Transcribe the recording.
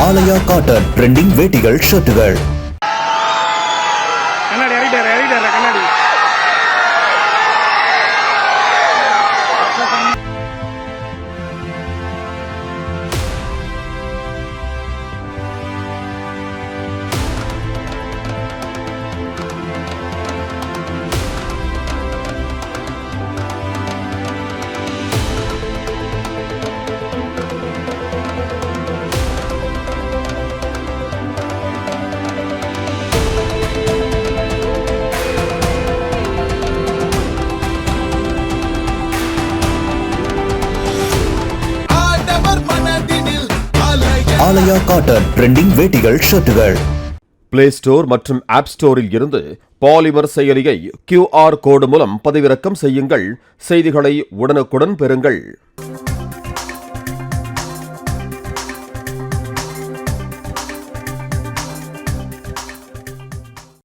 ஆலயா cotton trending வேட்டிகள் ஷர்ட்டுகள். Aalaya cotton trending வேட்டிகள் ஷர்ட்டுகள். பிளே ஸ்டோர் மற்றும் ஆப் ஸ்டோரில் இருந்து பாலிமர் செயலியை QR கோடு மூலம் பதிவிறக்கம் செய்யுங்கள். செய்திகளை உடனுக்குடன் பெறுங்கள்.